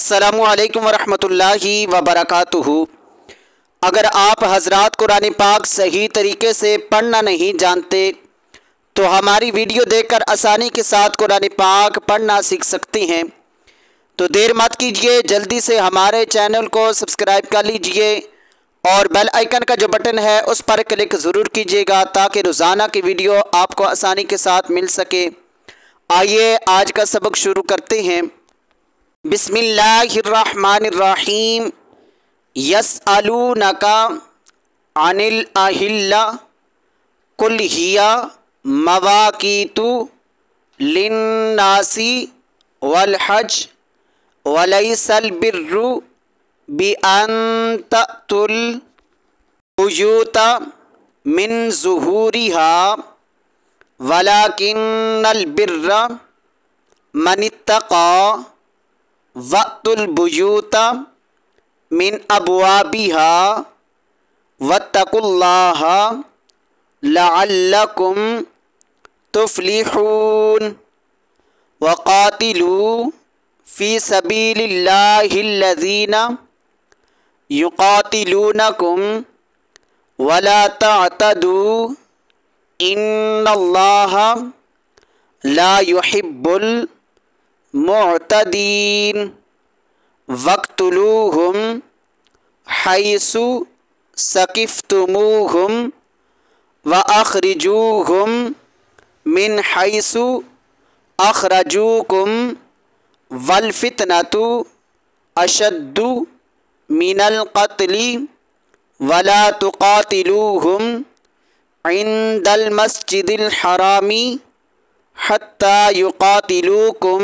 السلام علیکم ورحمۃ اللہ وبرکاتہ۔ اگر آپ حضرات قرآن پاک صحیح طریقے سے پڑھنا نہیں جانتے تو ہماری ویڈیو دیکھ کر آسانی کے ساتھ قرآن پاک پڑھنا سیکھ سکتے ہیں۔ تو دیر مت کیجیے، جلدی سے ہمارے چینل کو سبسکرائب کر لیجئے اور بیل آئیکن کا جو بٹن ہے اس پر کلک ضرور کیجیے گا تاکہ روزانہ کی ویڈیو آپ کو آسانی کے ساتھ مل سکے۔ آئیے آج کا سبق شروع کرتے ہیں۔ بسم اللہ الرحمن الرحیم۔ یسألونک عن الأہلہ قل ہی مواقیت للناس والحج ولیس البر بأن تأتوا البیوت من ظہورها ولکن البر من اتقى وَأْتُوا الْبُيُوتَ مِنْ أَبْوَابِهَا وَاتَّقُوا اللَّهَ لَعَلَّكُمْ تُفْلِحُونَ وَقَاتِلُوا فِي سَبِيلِ اللَّهِ الَّذِينَ يُقَاتِلُونَكُمْ وَلَا تَعْتَدُوا إِنَّ اللَّهَ لَا يُحِبُّ المعتدین وَاقْتُلُوهُمْ حَيْثُ ثَقِفْتُمُوهُمْ وَأَخْرِجُوهُمْ مِنْ حَيْثُ أَخْرَجُوكُمْ وَالْفِتْنَةُ أَشَدُّ مِنَ الْقَتْلِ وَلَا تُقَاتِلُوهُمْ عِنْدَ الْمَسْجِدِ الْحَرَامِ حَتَّى يُقَاتِلُوكُمْ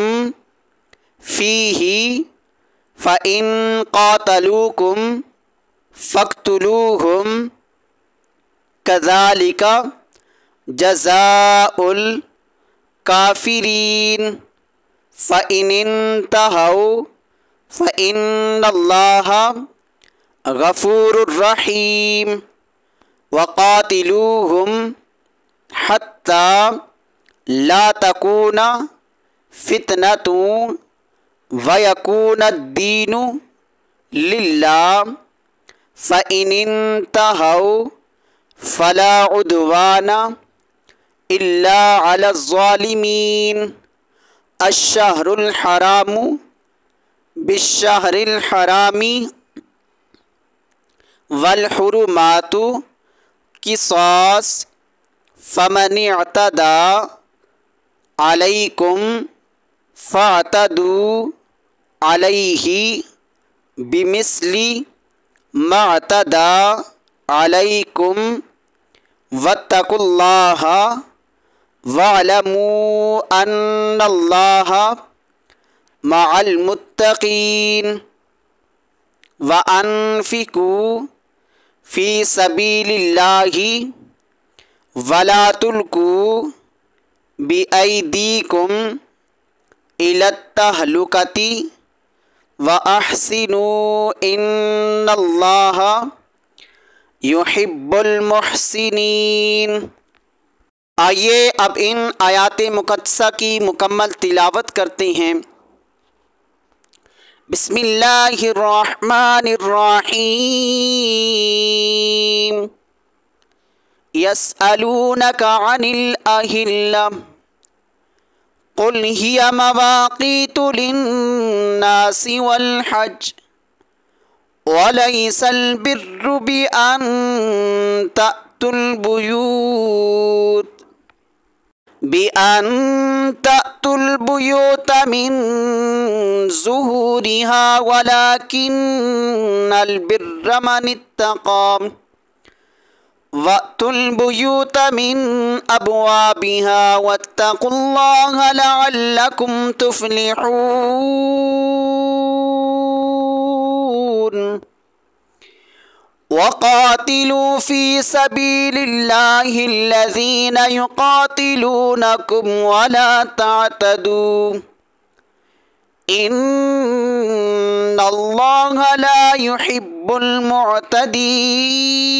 فِيهِ فَإِنْ قَاتَلُوكُمْ فَاقْتُلُوهُمْ كَذَلِكَ جَزَاءُ الْكَافِرِينَ فَإِنِ انْتَهَوْا فَإِنَّ اللَّهَ غَفُورٌ رَحِيمٌ وَقَاتِلُوهُمْ حَتَّى لا تکون فتنۃ ویکون الدین للہ فإن انتہوا فلا عدوان الا علی الظالمین الشہر الحرام بالشہر الحرام والحرمات قصاص فمن اعتدى علیکم فاعتدوا علیہ بمثل ما اعتدى علیکم واتقوا اللہ واعلموا ان اللہ مع المتقین وانفقوا فی سبیل اللہ ولا تلقوا بِأَيْدِيكُمْ إِلَى التَّهْلُكَةِ وَأَحْسِنُوا إِنَّ اللَّهَ يُحِبُّ الْمُحْسِنِينَ۔ آئیے اب ان آیات مقدسہ کی مکمل تلاوت کرتے ہیں۔ بسم اللہ الرحمن الرحیم۔ يسألونك عن الأهلة قل هي مواقيت للناس والحج وليس البر بأن تأتوا البيوت من ظهورها ولكن البر من اتقى وَأْتُوا الْبُيُوتَ مِنْ أَبْوَابِهَا وَاتَّقُوا اللَّهَ لَعَلَّكُمْ تُفْلِحُونَ وَقَاتِلُوا فِي سَبِيلِ اللَّهِ الَّذِينَ يُقَاتِلُونَكُمْ وَلَا تَعْتَدُوا إِنَّ اللَّهَ لَا يُحِبُّ الْمُعْتَدِينَ